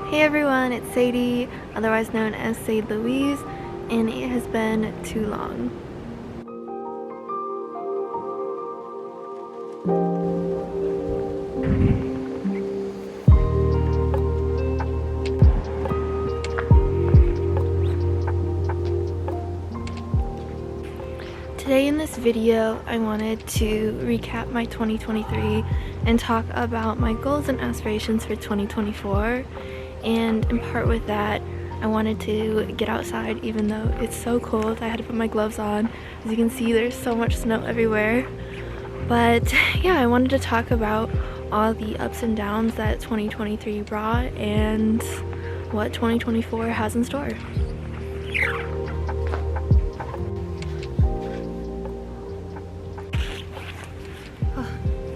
Hey everyone, it's Sadie, otherwise known as Sade Louise, and it has been too long. Today in this video, I wanted to recap my 2023 and talk about my goals and aspirations for 2024. And in part with that, I wanted to get outside even though it's so cold. I had to put my gloves on. As you can see, there's so much snow everywhere. But yeah, I wanted to talk about all the ups and downs that 2023 brought and what 2024 has in store.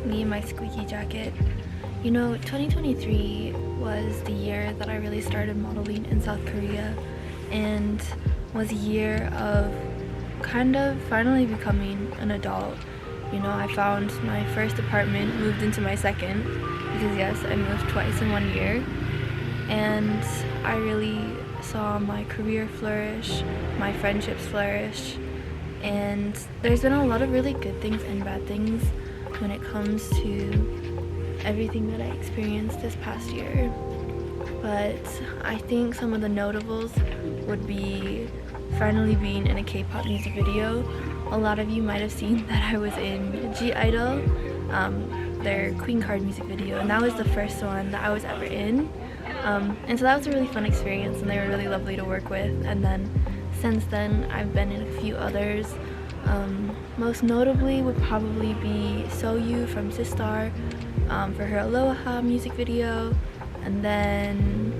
Me and my squeaky jacket. You know, 2023 was the year that I really started modeling in South Korea and was a year of kind of finally becoming an adult. You know, I found my first apartment, moved into my second, because yes, I moved twice in 1 year, and I really saw my career flourish, my friendships flourish, and there's been a lot of really good things and bad things when it comes to everything that I experienced this past year. But I think some of the notables would be finally being in a K-pop music video. A lot of you might have seen that I was in G-Idol, their Queen Card music video, and that was the first one that I was ever in. And so that was a really fun experience, and they were really lovely to work with. And then since then, I've been in a few others. Most notably would probably be Soyu from Sistar for her Aloha music video, and then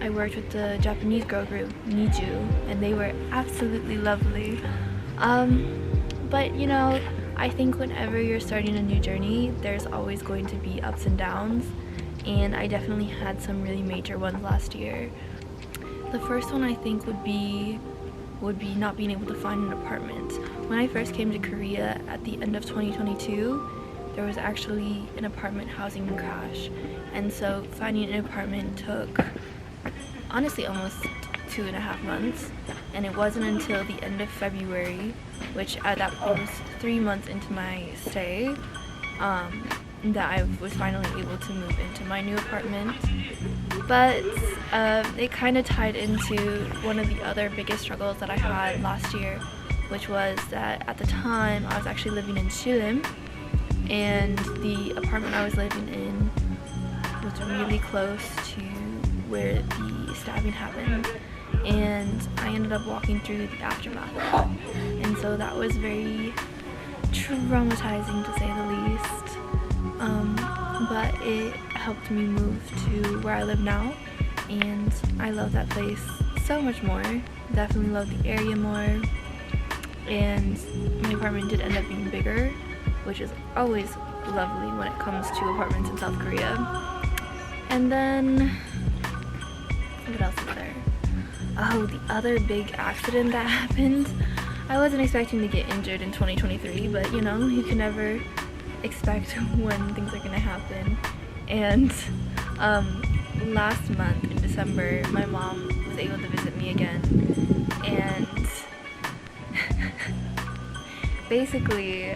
I worked with the Japanese girl group Niju, and they were absolutely lovely. But you know, I think whenever you're starting a new journey, there's always going to be ups and downs, and I definitely had some really major ones last year. The first one I think would be not being able to find an apartment. When I first came to Korea at the end of 2022, there was actually an apartment housing crash, and so finding an apartment took honestly almost 2.5 months, and it wasn't until the end of February, which at that point was 3 months into my stay, that I was finally able to move into my new apartment. But it kind of tied into one of the other biggest struggles that I had last year, which was that at the time I was actually living in Chilim, and the apartment I was living in was really close to where the stabbing happened, and I ended up walking through the aftermath of that. And so that was very traumatizing, to say the least. But it helped me move to where I live now, and I love that place so much more. Definitely love the area more, and my apartment did end up being bigger, which is always lovely when it comes to apartments in South Korea. And then what else is there? Oh, the other big accident that happened. I wasn't expecting to get injured in 2023, but you know, you can never expect when things are gonna happen. And last month in December, my mom was able to visit me again, and basically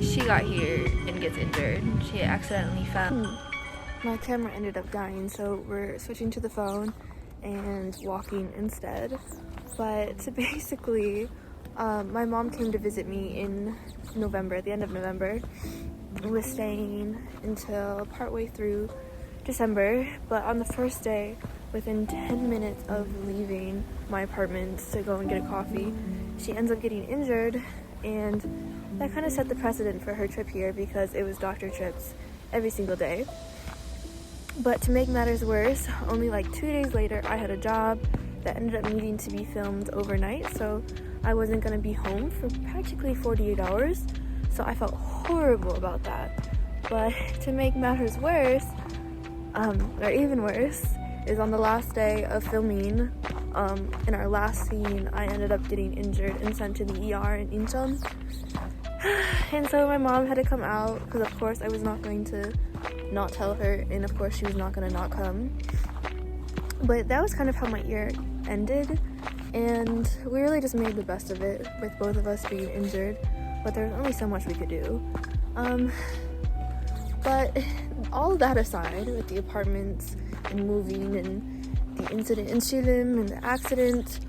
she got here and gets injured. She accidentally fell. My camera ended up dying, so we're switching to the phone and walking instead. But basically, my mom came to visit me in November, at the end of November. Was staying until partway through December, but on the first day, within 10 minutes of leaving my apartment to go and get a coffee, she ends up getting injured, and that kind of set the precedent for her trip here because it was doctor trips every single day. But to make matters worse, only like 2 days later, I had a job that ended up needing to be filmed overnight, so I wasn't going to be home for practically 48 hours. So I felt horrible about that. But to make matters worse, or even worse, is on the last day of filming, in our last scene, I ended up getting injured and sent to the ER in Incheon. And so my mom had to come out, because of course I was not going to not tell her, and of course she was not going to not come. But that was kind of how my year ended, and we really just made the best of it with both of us being injured, but there's only so much we could do. But all of that aside, with the apartments and moving and the incident in Shilim and the accident,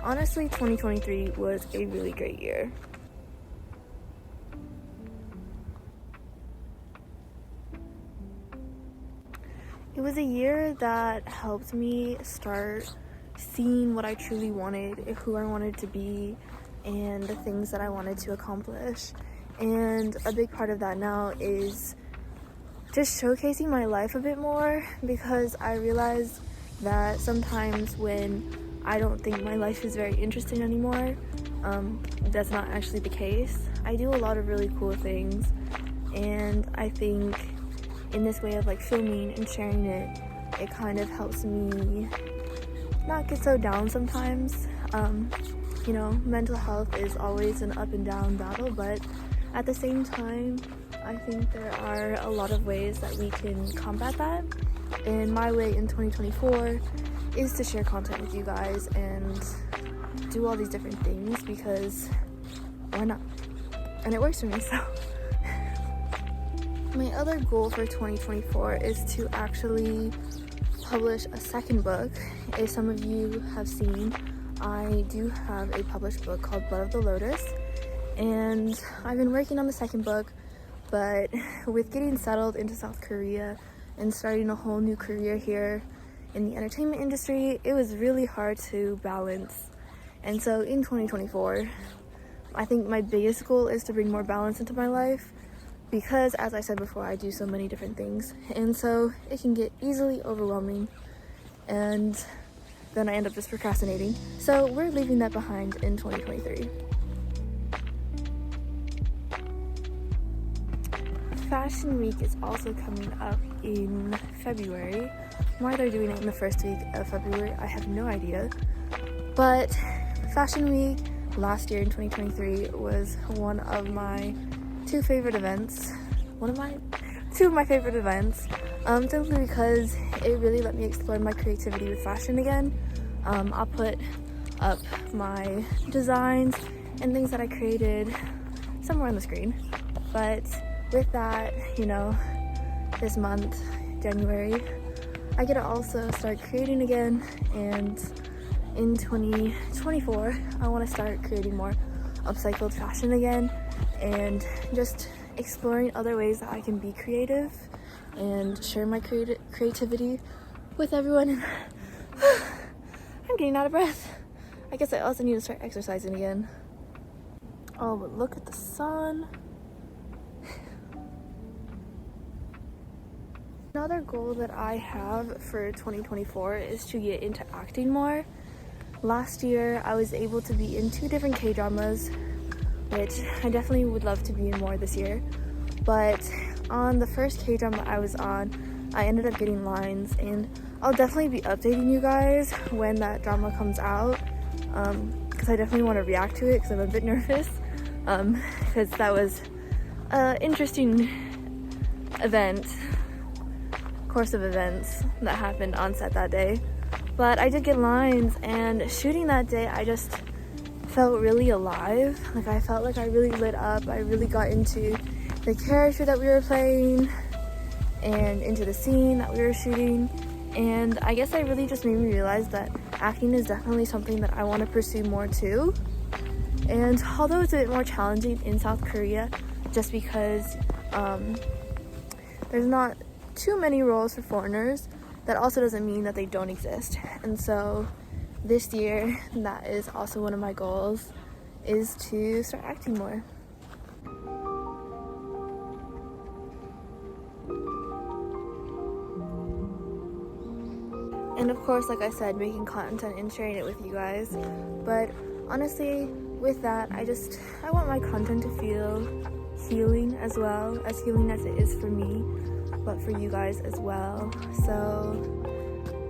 honestly 2023 was a really great year. It was a year that helped me start seeing what I truly wanted, who I wanted to be, and the things that I wanted to accomplish. And a big part of that now is just showcasing my life a bit more, because I realized that sometimes when I don't think my life is very interesting anymore, that's not actually the case. I do a lot of really cool things, and I think in this way of like filming and sharing it, it kind of helps me not get so down sometimes. You know, mental health is always an up and down battle, but at the same time, I think there are a lot of ways that we can combat that. And my way in 2024 is to share content with you guys and do all these different things, because why not? And it works for me, so. My other goal for 2024 is to actually publish a second book. As some of you have seen, I do have a published book called Blood of the Lotus, and I've been working on the second book, but with getting settled into South Korea and starting a whole new career here in the entertainment industry, it was really hard to balance. And so in 2024, I think my biggest goal is to bring more balance into my life, because as I said before, I do so many different things, and so it can get easily overwhelming, and then I end up just procrastinating. So we're leaving that behind in 2023. Fashion Week is also coming up in February. Why they're doing it in the first week of February, I have no idea. But Fashion Week last year in 2023 was one of my two of my favorite events, simply because it really let me explore my creativity with fashion again. I'll put up my designs and things that I created somewhere on the screen. But with that, you know, this month, January, I get to also start creating again, and in 2024, I want to start creating more upcycled fashion again, and just exploring other ways that I can be creative and share my creativity with everyone. I'm getting out of breath. I guess I also need to start exercising again. Oh, but look at the sun. Another goal that I have for 2024 is to get into acting more. Last year, I was able to be in 2 different K-dramas, which I definitely would love to be in more this year. But on the first K-drama I was on, I ended up getting lines, and I'll definitely be updating you guys when that drama comes out, because I definitely want to react to it, because I'm a bit nervous, because that was an interesting course of events that happened on set that day. But I did get lines, and shooting that day, I just felt really alive. Like, I felt like I really lit up. I really got into the character that we were playing and into the scene that we were shooting. And I guess that really just made me realize that acting is definitely something that I want to pursue more too. And although it's a bit more challenging in South Korea, just because there's not too many roles for foreigners, that also doesn't mean that they don't exist. And so this year, that is also one of my goals, is to start acting more. And of course, like I said, making content and sharing it with you guys. But honestly, with that, I want my content to feel healing as well, as healing as it is for me, but for you guys as well. So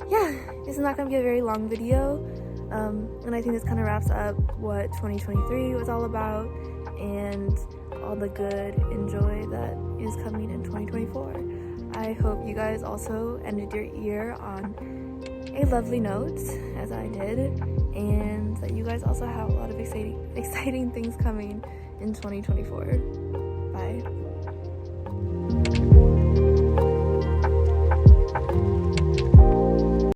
yeah, this is not gonna be a very long video, and I think this kind of wraps up what 2023 was all about, and all the good and joy that is coming in 2024. I hope you guys also ended your year on a lovely note, as I did, and that you guys also have a lot of exciting things coming in 2024. Bye.